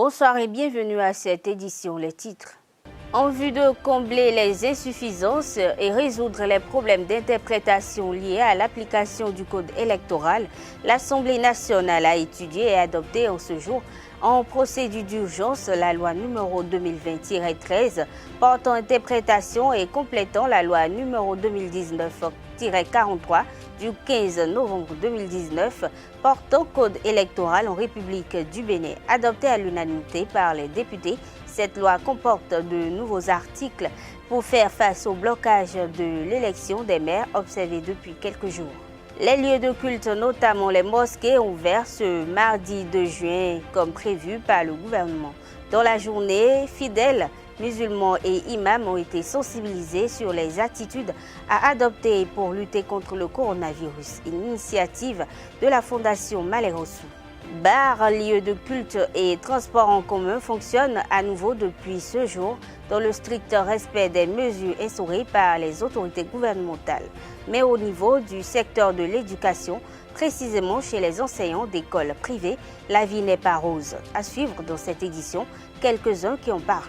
Bonsoir et bienvenue à cette édition. Les titres. En vue de combler les insuffisances et résoudre les problèmes d'interprétation liés à l'application du code électoral, l'Assemblée nationale a étudié et adopté en ce jour en procédure d'urgence la loi numéro 2020-13 portant interprétation et complétant la loi numéro 2019-43 du 15 novembre 2019 portant code électoral en République du Bénin, adoptée à l'unanimité par les députés. Cette loi comporte de nouveaux articles pour faire face au blocage de l'élection des maires observé depuis quelques jours. Les lieux de culte, notamment les mosquées, ont ouvert ce mardi 2 juin comme prévu par le gouvernement. Dans la journée, fidèles, musulmans et imams ont été sensibilisés sur les attitudes à adopter pour lutter contre le coronavirus, une initiative de la Fondation Malheureux. Bars, lieux de culte et transports en commun fonctionnent à nouveau depuis ce jour dans le strict respect des mesures instaurées par les autorités gouvernementales. Mais au niveau du secteur de l'éducation, précisément chez les enseignants d'écoles privées, la vie n'est pas rose. À suivre dans cette édition, quelques-uns qui en parlent.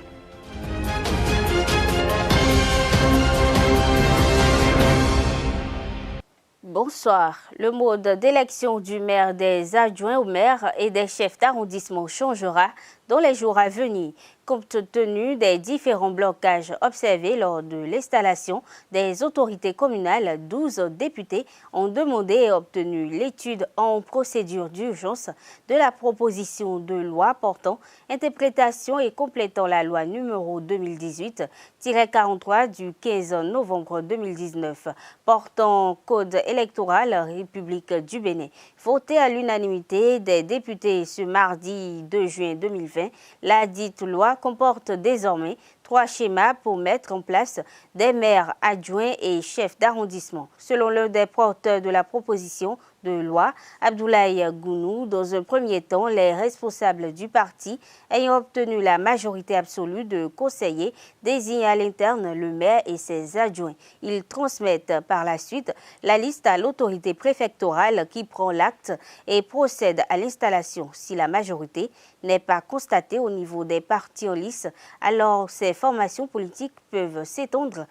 Bonsoir. Le mode d'élection du maire, des adjoints au maire et des chefs d'arrondissement changera dans les jours à venir, compte tenu des différents blocages observés lors de l'installation des autorités communales. 12 députés ont demandé et obtenu l'étude en procédure d'urgence de la proposition de loi portant interprétation et complétant la loi numéro 2018-43 du 15 novembre 2019 portant code électoral République du Bénin. Votée à l'unanimité des députés ce mardi 2 juin 2020, la dite loi comporte désormais 3 schémas pour mettre en place des maires adjoints et chefs d'arrondissement. Selon l'un des porteurs de la proposition de loi, Abdoulaye Gounou, dans un premier temps, les responsables du parti ayant obtenu la majorité absolue de conseillers désignent à l'interne le maire et ses adjoints. Ils transmettent par la suite la liste à l'autorité préfectorale qui prend l'acte et procède à l'installation. Si la majorité n'est pas constatée au niveau des partis en lice, alors ces formations politiques peuvent s'entendre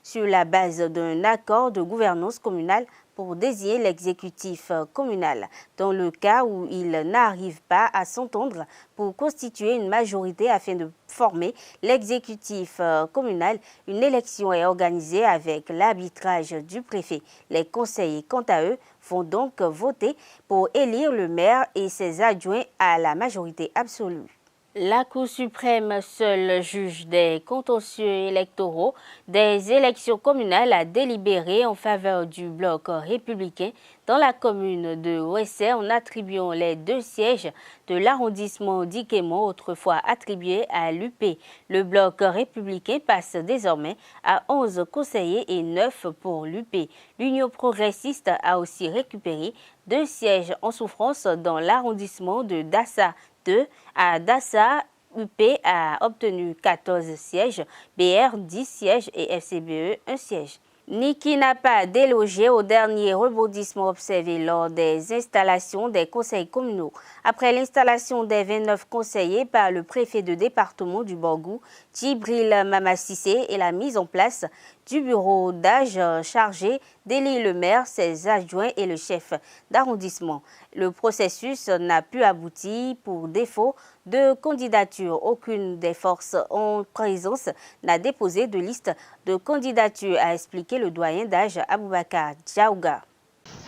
sur la base d'un accord de gouvernance communale pour désigner l'exécutif communal. Dans le cas où ils n'arrivent pas à s'entendre pour constituer une majorité afin de former l'exécutif communal, une élection est organisée avec l'arbitrage du préfet. Les conseillers, quant à eux, vont donc voter pour élire le maire et ses adjoints à la majorité absolue. La Cour suprême, seul juge des contentieux électoraux des élections communales, a délibéré en faveur du bloc républicain dans la commune de Ouessé en attribuant les 2 sièges de l'arrondissement d'Ikemon, autrefois attribués à l'UP. Le bloc républicain passe désormais à 11 conseillers et 9 pour l'UP. L'Union progressiste a aussi récupéré 2 sièges en souffrance dans l'arrondissement de Dassa 2 à Dassa. UP a obtenu 14 sièges, BR 10 sièges et FCBE 1 siège. Niki n'a pas délogé au dernier rebondissement observé lors des installations des conseils communaux. Après l'installation des 29 conseillers par le préfet de département du Borgou, Djibril Mamassissé, et la mise en place du bureau d'âge chargé d'élire le maire, ses adjoints et le chef d'arrondissement. Le processus n'a pu aboutir pour défaut de candidature. Aucune des forces en présence n'a déposé de liste de candidature, a expliqué le doyen d'âge Aboubakar Djaouga.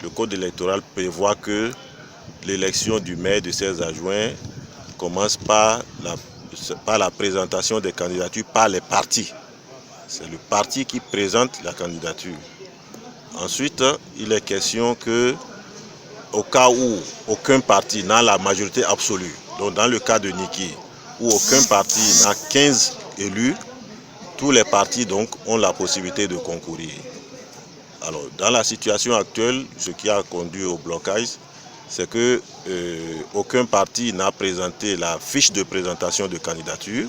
Le code électoral prévoit que l'élection du maire et de ses adjoints commence par la présentation des candidatures par les partis. C'est le parti qui présente la candidature. Ensuite, il est question que, au cas où aucun parti n'a la majorité absolue, donc dans le cas de Niki, où aucun parti n'a 15 élus, tous les partis donc ont la possibilité de concourir. Alors, dans la situation actuelle, ce qui a conduit au blocage, c'est que aucun parti n'a présenté la fiche de présentation de candidature.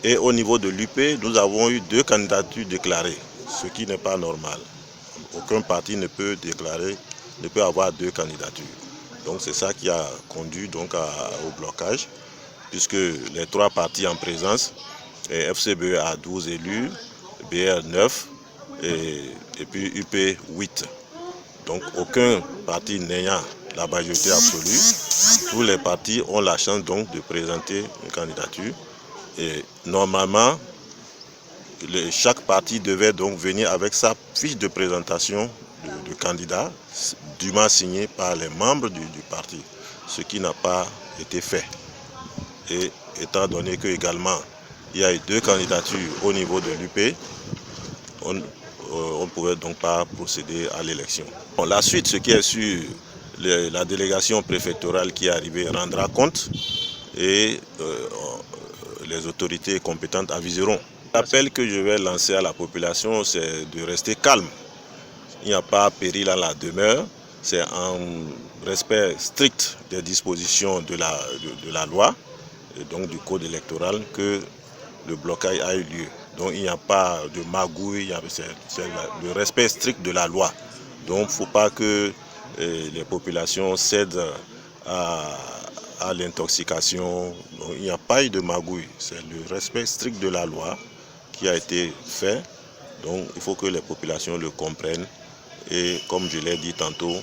Et au niveau de l'UP, nous avons eu 2 candidatures déclarées, ce qui n'est pas normal. Aucun parti ne peut avoir 2 candidatures. Donc c'est ça qui a conduit donc au blocage, puisque les trois partis en présence, FCBE a 12 élus, BR 9 et puis UP 8. Donc aucun parti n'ayant la majorité absolue, tous les partis ont la chance donc de présenter une candidature. Et normalement, chaque parti devait donc venir avec sa fiche de présentation de candidat, dûment signée par les membres du parti, ce qui n'a pas été fait. Et étant donné que également il y a eu 2 candidatures au niveau de l'UP, on ne pouvait donc pas procéder à l'élection. Bon, la suite, ce qui est sur la délégation préfectorale qui est arrivée rendra compte et les autorités compétentes aviseront. L'appel que je vais lancer à la population, c'est de rester calme. Il n'y a pas péril à la demeure. C'est en respect strict des dispositions de la loi et donc du code électoral que le blocage a eu lieu. Donc il n'y a pas de magouille, c'est le respect strict de la loi. Donc il ne faut pas que les populations cèdent à l'intoxication. Il n'y a pas eu de magouille, c'est le respect strict de la loi qui a été fait. Donc il faut que les populations le comprennent et comme je l'ai dit tantôt,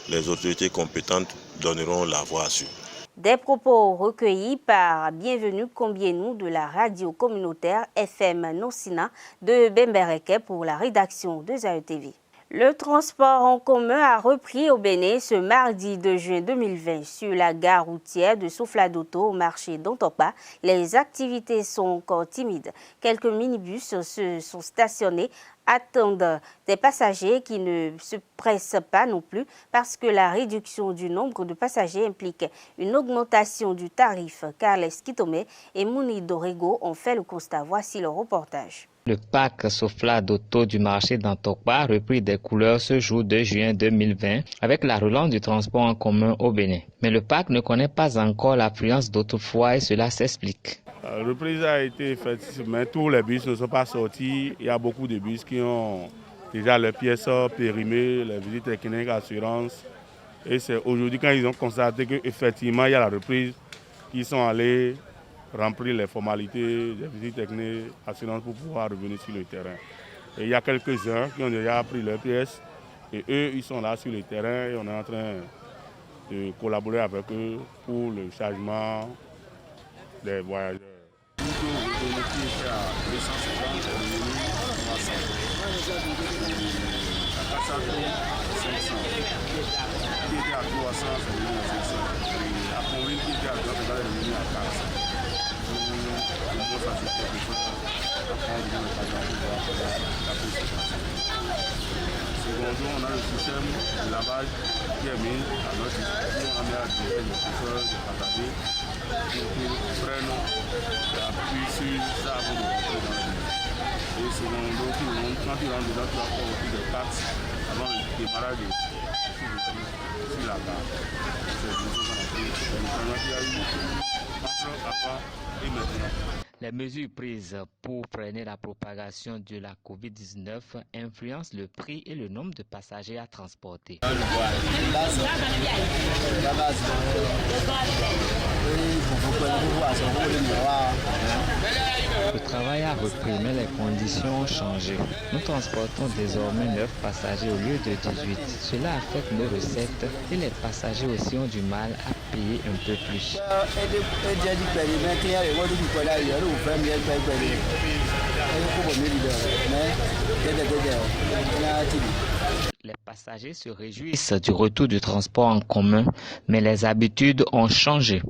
les autorités compétentes donneront la voie à suivre. Des propos recueillis par Bienvenue Combienou de la radio communautaire FM Nosina de Bembereke pour la rédaction de Zaïre TV. Le transport en commun a repris au Bénin ce mardi 2 juin 2020 sur la gare routière de Sofladoto au marché d'Antokpa. Les activités sont encore timides. Quelques minibus se sont stationnés, attendent des passagers qui ne se pressent pas non plus parce que la réduction du nombre de passagers implique une augmentation du tarif. Carles Kitome et Mouni Dorego ont fait le constat. Voici le reportage. Le parc Sofladoto du marché d'Antokpa a repris des couleurs ce jour 2 juin 2020 avec la relance du transport en commun au Bénin. Mais le parc ne connaît pas encore l'affluence d'autrefois et cela s'explique. La reprise a été faite, mais tous les bus ne sont pas sortis. Il y a beaucoup de bus qui ont déjà les pièces périmées, les visites techniques, assurance. Et c'est aujourd'hui quand ils ont constaté qu'effectivement il y a la reprise qu'ils sont allés remplir les formalités, les visites techniques, assurance pour pouvoir revenir sur le terrain. Et il y a quelques-uns qui ont déjà pris leurs pièces et eux ils sont là sur le terrain et on est en train de collaborer avec eux pour le chargement des voyageurs. Secondo, on a le système de lavage qui est mis à notre disposition. On a mis à disposition le chauffeur, le passager, pour qu'ils prennent l'appui sur ça avant de rentrer dans la ville. Et secondo, quand ils rentrent dedans, tu vas faire aussi des taxes avant le démarrage sur la gare. C'est pour ça qu'on a pris le changement qu'il y a eu entre avant et maintenant. Les mesures prises pour freiner la propagation de la COVID-19 influencent le prix et le nombre de passagers à transporter. Le travail a repris, mais les conditions ont changé. Nous transportons désormais 9 passagers au lieu de 18. Cela affecte nos recettes et les passagers aussi ont du mal à payer un peu plus. Les passagers se réjouissent du retour du transport en commun, mais les habitudes ont changé.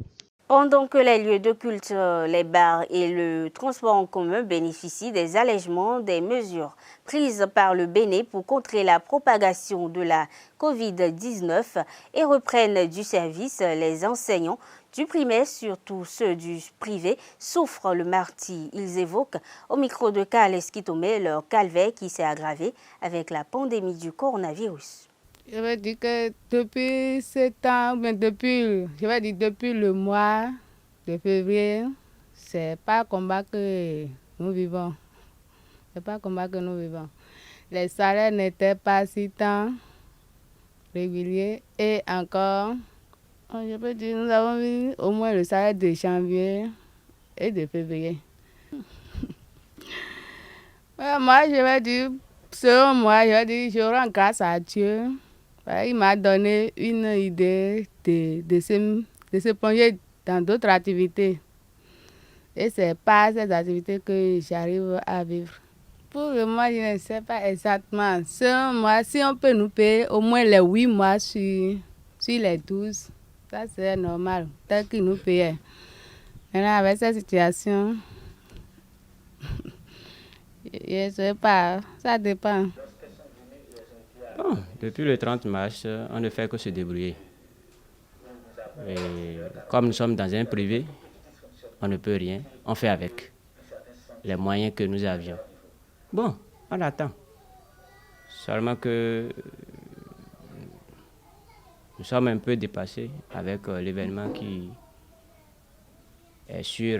Pendant que les lieux de culte, les bars et le transport en commun bénéficient des allègements des mesures prises par le Bénin pour contrer la propagation de la COVID-19 et reprennent du service, les enseignants du primaire, surtout ceux du privé, souffrent le martyre. Ils évoquent au micro de Carles Kitome leur calvaire qui s'est aggravé avec la pandémie du coronavirus. Je veux dire que depuis depuis le mois de février, c'est pas un combat que nous vivons. C'est pas un combat que nous vivons. Les salaires n'étaient pas si tant réguliers et encore Je peux dire, nous avons vu au moins le salaire de janvier et de février. Moi, je vais dire, selon moi, je vais dire, je rends grâce à Dieu. Il m'a donné une idée de se plonger dans d'autres activités. Et c'est par ces activités que j'arrive à vivre. Pour le mois, je ne sais pas exactement. Selon moi, si on peut nous payer au moins les 8 mois sur les 12, ça c'est normal, tel qu'ils nous payaient. Maintenant, avec cette situation, je ne sais pas, ça dépend. Bon, depuis le 30 mars, on ne fait que se débrouiller. Et comme nous sommes dans un privé, on ne peut rien, on fait avec les moyens que nous avions. Bon, on attend. Seulement que nous sommes un peu dépassés avec l'événement qui est sur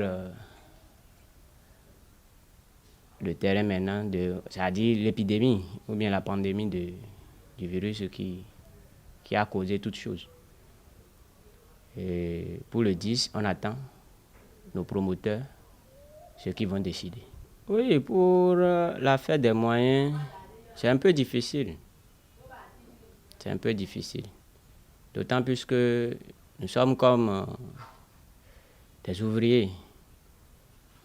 le terrain maintenant, c'est-à-dire l'épidémie ou bien la pandémie du virus qui a causé toutes choses. Et pour le 10, on attend nos promoteurs, ceux qui vont décider. Oui, pour la fête des moyens, c'est un peu difficile. C'est un peu difficile. D'autant plus que nous sommes comme des ouvriers.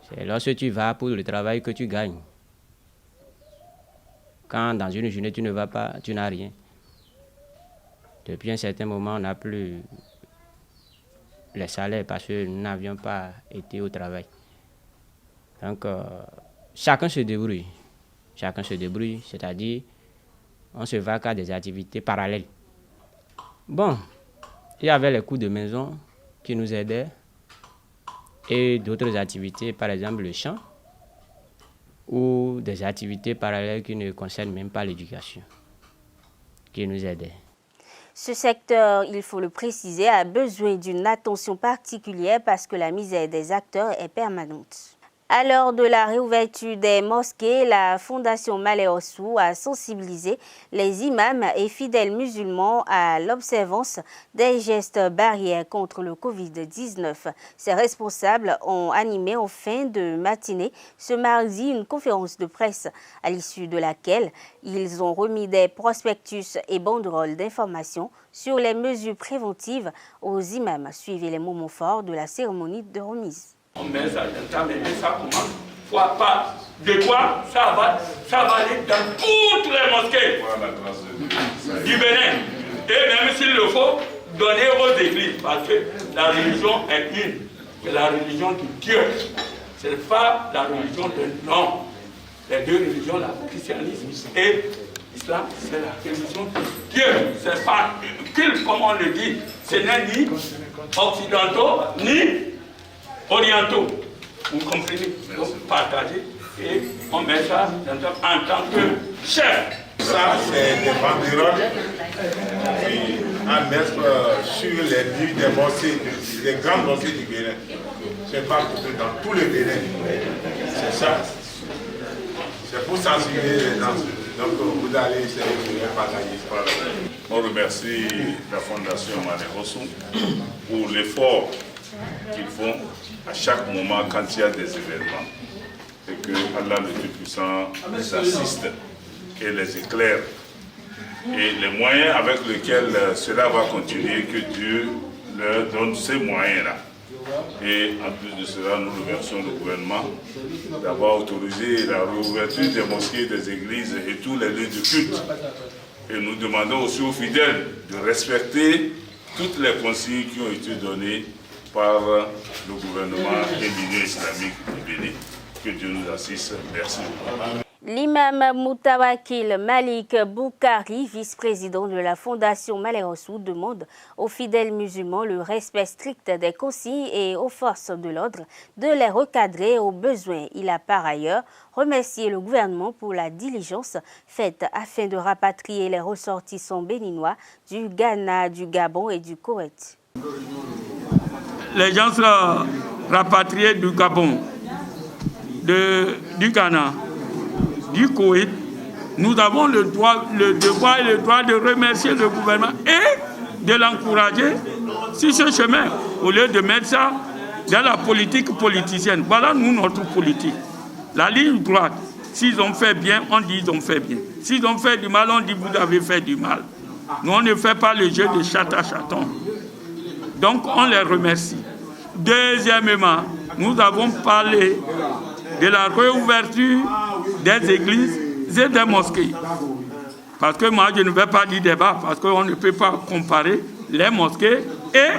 C'est lorsque tu vas pour le travail que tu gagnes. Quand dans une journée tu ne vas pas, tu n'as rien. Depuis un certain moment, on n'a plus les salaires parce que nous n'avions pas été au travail. Donc, chacun se débrouille. Chacun se débrouille, c'est-à-dire on se va qu'à des activités parallèles. Bon, il y avait les coûts de maison qui nous aidaient et d'autres activités, par exemple le chant, ou des activités parallèles qui ne concernent même pas l'éducation, qui nous aidaient. Ce secteur, il faut le préciser, a besoin d'une attention particulière parce que la misère des acteurs est permanente. À l'heure de la réouverture des mosquées, la Fondation Maleh-Ossou a sensibilisé les imams et fidèles musulmans à l'observance des gestes barrières contre le Covid-19. Ces responsables ont animé en fin de matinée ce mardi une conférence de presse à l'issue de laquelle ils ont remis des prospectus et banderoles d'information sur les mesures préventives aux imams. Suivez les moments forts de la cérémonie de remise. On met ça dans les mains, ça commence. Fois pas de quoi ça va aller dans toutes les mosquées du Bénin. Et même s'il le faut, donner aux églises. Parce que la religion est une. C'est la religion de Dieu. Ce n'est pas la religion de l'homme. Les deux religions, le christianisme et l'islam, c'est la religion de Dieu. Ce n'est pas une culte, comme on le dit. Ce n'est ni occidentaux, ni orientaux, vous comprenez, donc partager et on met ça en tant que chef. Ça, c'est des banderoles qui à mettre sur les murs des mosquées, des grandes mosquées du Bénin. C'est pas dans tout le Bénin. C'est ça. C'est pour sensibiliser les gens. Donc vous allez essayer de partager. On remercie la Fondation Maleh-Ossou pour l'effort qu'ils font à chaque moment quand il y a des événements et que Allah le Tout-Puissant les assiste et les éclaire et les moyens avec lesquels cela va continuer, que Dieu leur donne ces moyens-là. Et en plus de cela, nous remercions le gouvernement d'avoir autorisé la réouverture des mosquées, des églises et tous les lieux de culte. Et nous demandons aussi aux fidèles de respecter toutes les consignes qui ont été données par le gouvernement et l'Union islamique du Bénin. Que Dieu nous assiste. Merci. L'imam Moutawakil Malik Boukari, vice-président de la Fondation Maleh-Ossou, demande aux fidèles musulmans le respect strict des consignes et aux forces de l'ordre de les recadrer aux besoins. Il a par ailleurs remercié le gouvernement pour la diligence faite afin de rapatrier les ressortissants béninois du Ghana, du Gabon et du Koweït. Les gens sont rapatriés du Gabon, du Ghana, du Koweït. Nous avons le devoir et le droit de remercier le gouvernement et de l'encourager sur ce chemin, au lieu de mettre ça dans la politique politicienne. Voilà, nous, notre politique. La ligne droite, s'ils ont fait bien, on dit ils ont fait bien. S'ils ont fait du mal, on dit vous avez fait du mal. Nous, on ne fait pas le jeu de chat à chaton. Donc, on les remercie. Deuxièmement, nous avons parlé de la réouverture des églises et des mosquées. Parce que moi, je ne vais pas dire débat, parce qu'on ne peut pas comparer les mosquées et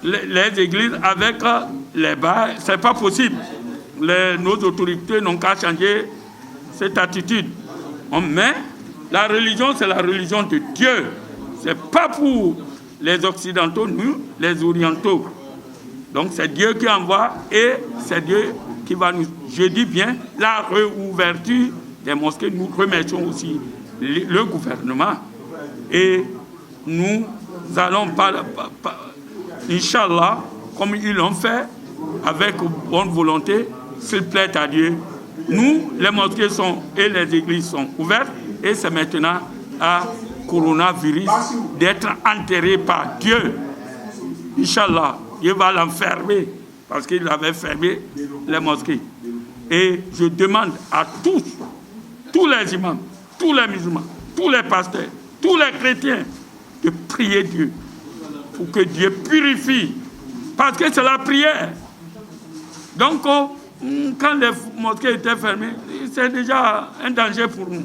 les églises avec les bars. Ce n'est pas possible. Nos autorités n'ont qu'à changer cette attitude. Mais la religion, c'est la religion de Dieu. Ce n'est pas pour les Occidentaux, nous, les Orientaux. Donc c'est Dieu qui envoie et c'est Dieu qui va nous... Je dis bien, la réouverture des mosquées, nous remercions aussi le gouvernement. Et nous allons, Inch'Allah, comme ils l'ont fait, avec bonne volonté, s'il plaît à Dieu. Nous, les mosquées et les églises sont ouvertes et c'est maintenant à coronavirus d'être enterré par Dieu. Inch'Allah, Dieu va l'enfermer parce qu'il avait fermé les mosquées. Et je demande à tous les imams, tous les musulmans, tous les pasteurs, tous les chrétiens de prier Dieu pour que Dieu purifie. Parce que c'est la prière. Donc, quand les mosquées étaient fermées, c'est déjà un danger pour nous.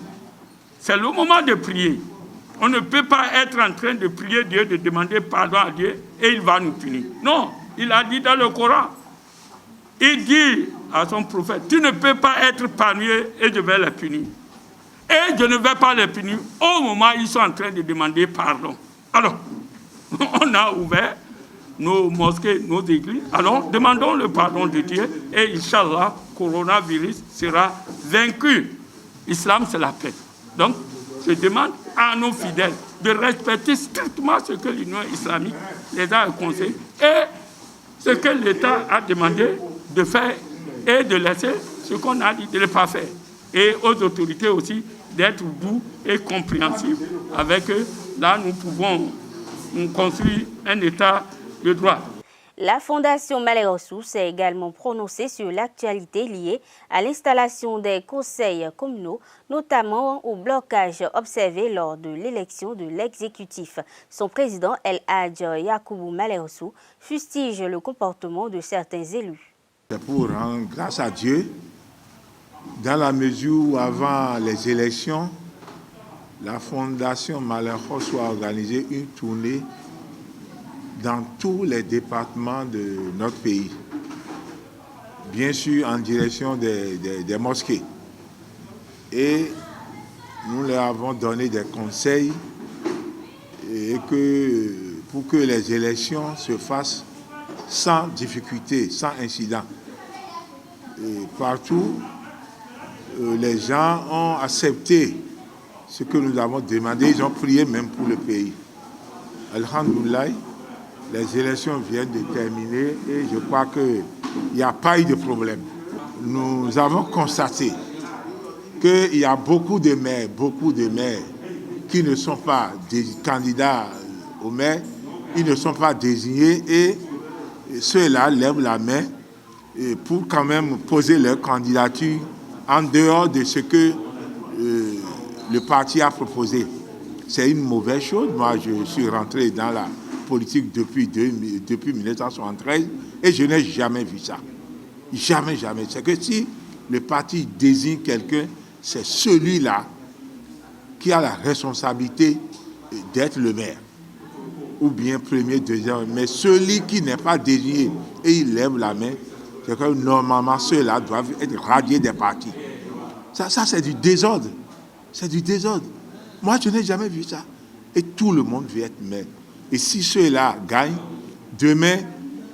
C'est le moment de prier. On ne peut pas être en train de prier Dieu, de demander pardon à Dieu et il va nous punir. Non, il a dit dans le Coran, il dit à son prophète, tu ne peux pas être parmi eux et je vais les punir. Et je ne vais pas les punir au moment où ils sont en train de demander pardon. Alors, on a ouvert nos mosquées, nos églises. Alors, demandons le pardon de Dieu et Inch'Allah, coronavirus sera vaincu. L'islam, c'est la paix. Donc, je demande à nos fidèles de respecter strictement ce que l'Union islamique les a conseillé et ce que l'État a demandé de faire et de laisser ce qu'on a dit de ne pas faire. Et aux autorités aussi d'être doux et compréhensifs avec eux. Là, nous pouvons construire un État de droit. La Fondation Malé-Rossou s'est également prononcée sur l'actualité liée à l'installation des conseils communaux, notamment au blocage observé lors de l'élection de l'exécutif. Son président, El Hadj Yacoubou Malé-Rossou, fustige le comportement de certains élus. C'est pour rendre grâce à Dieu, dans la mesure où avant les élections, la Fondation Malé-Rossou a organisé une tournée dans tous les départements de notre pays, bien sûr en direction des mosquées. Et nous leur avons donné des conseils pour que les élections se fassent sans difficulté, sans incident. Et partout, les gens ont accepté ce que nous avons demandé, ils ont prié même pour le pays. Alhamdoulilah, les élections viennent de terminer et je crois qu'il n'y a pas eu de problème. Nous avons constaté qu'il y a beaucoup de maires qui ne sont pas des candidats au maire, ils ne sont pas désignés et ceux-là lèvent la main pour quand même poser leur candidature en dehors de ce que le parti a proposé. C'est une mauvaise chose. Moi, je suis rentré dans la politique depuis 1973 et je n'ai jamais vu ça. Jamais. C'est que si le parti désigne quelqu'un, c'est celui-là qui a la responsabilité d'être le maire, ou bien premier, deuxième. Mais celui qui n'est pas désigné et il lève la main, c'est que normalement ceux-là doivent être radiés des partis. Ça c'est du désordre. C'est du désordre. Moi, je n'ai jamais vu ça. Et tout le monde veut être maire. Et si ceux-là gagnent, demain,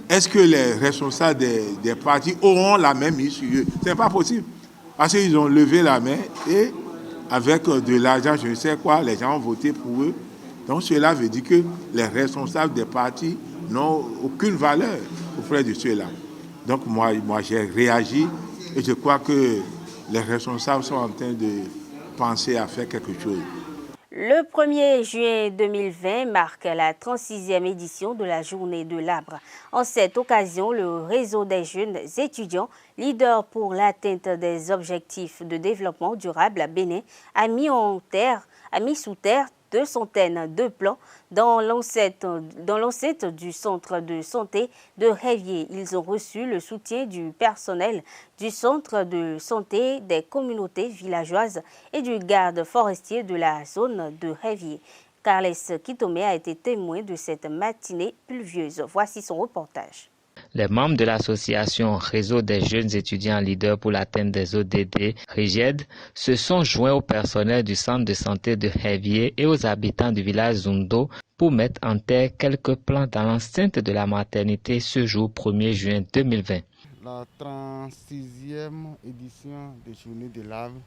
est-ce que les responsables des partis auront la même mise sur eux? Ce n'est pas possible. Parce qu'ils ont levé la main et avec de l'argent, je ne sais quoi, les gens ont voté pour eux. Donc cela veut dire que les responsables des partis n'ont aucune valeur auprès de ceux-là. Donc moi j'ai réagi et je crois que les responsables sont en train de penser à faire quelque chose. Le 1er juin 2020 marque la 36e édition de la Journée de l'Arbre. En cette occasion, le réseau des jeunes étudiants, leader pour l'atteinte des objectifs de développement durable à Bénin, a mis sous terre 2 centaines de plants dans l'enceinte du centre de santé de Révier. Ils ont reçu le soutien du personnel du centre de santé, des communautés villageoises et du garde forestier de la zone de Révier. Carles Kitome a été témoin de cette matinée pluvieuse. Voici son reportage. Les membres de l'association Réseau des jeunes étudiants leaders pour l'atteinte des ODD, RIGED, se sont joints au personnel du centre de santé de Révier et aux habitants du village Zundo pour mettre en terre quelques plants dans l'enceinte de la maternité ce jour 1er juin 2020. La 36e édition des Journées de l'Arbre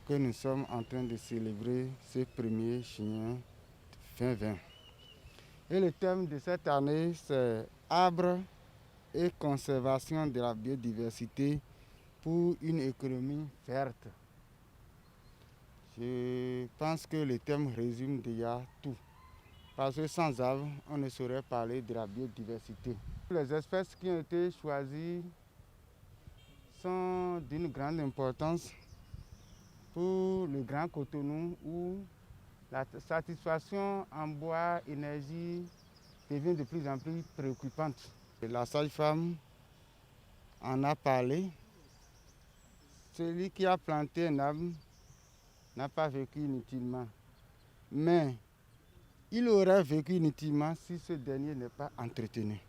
que nous sommes en train de célébrer ce 1er juin 2020. Et le thème de cette année, c'est Arbre et conservation de la biodiversité pour une économie verte. Je pense que le thème résume déjà tout. Parce que sans arbres, on ne saurait parler de la biodiversité. Les espèces qui ont été choisies sont d'une grande importance pour le Grand Cotonou où la satisfaction en bois, énergie devient de plus en plus préoccupante. La sage-femme en a parlé. Celui qui a planté un arbre n'a pas vécu inutilement. Mais il aurait vécu inutilement si ce dernier n'est pas entretenu.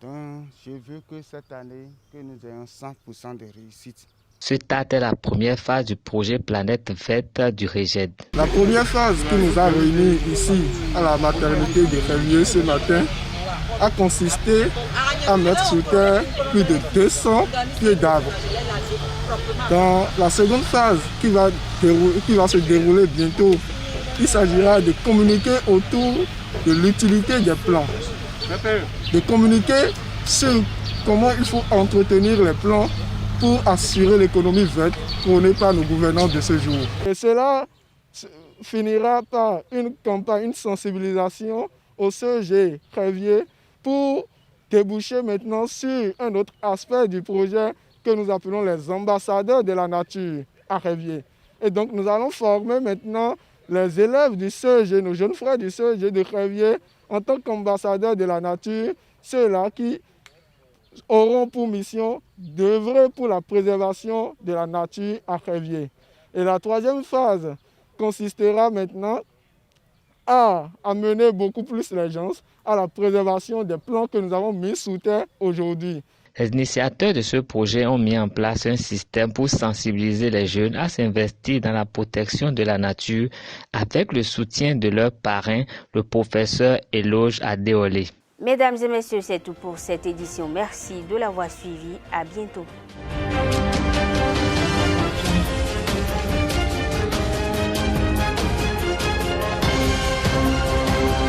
Donc je veux que cette année, que nous ayons 100% de réussite. Cette date est la première phase du projet Planète Verte du RIGED. La première phase qui nous a réunis ici à la maternité de Révier ce matin a consisté à mettre sur terre plus de 200 pieds d'arbres. Dans la seconde phase qui va se dérouler bientôt, il s'agira de communiquer autour de l'utilité des plants, de communiquer sur comment il faut entretenir les plants pour assurer l'économie verte prônée par nos gouvernants de ce jour. Et cela finira par une campagne, une sensibilisation au CEG Révier pour déboucher maintenant sur un autre aspect du projet que nous appelons les ambassadeurs de la nature à Révier. Et donc nous allons former maintenant les élèves du CEG, nos jeunes frères du CEG de Révier, en tant qu'ambassadeurs de la nature, ceux-là qui auront pour mission d'œuvrer pour la préservation de la nature à Révier. Et la troisième phase consistera maintenant à amener beaucoup plus les gens à la préservation des plants que nous avons mis sous terre aujourd'hui. Les initiateurs de ce projet ont mis en place un système pour sensibiliser les jeunes à s'investir dans la protection de la nature avec le soutien de leur parrain, le professeur Eloge Adéolé. Mesdames et messieurs, c'est tout pour cette édition. Merci de l'avoir suivi. À bientôt.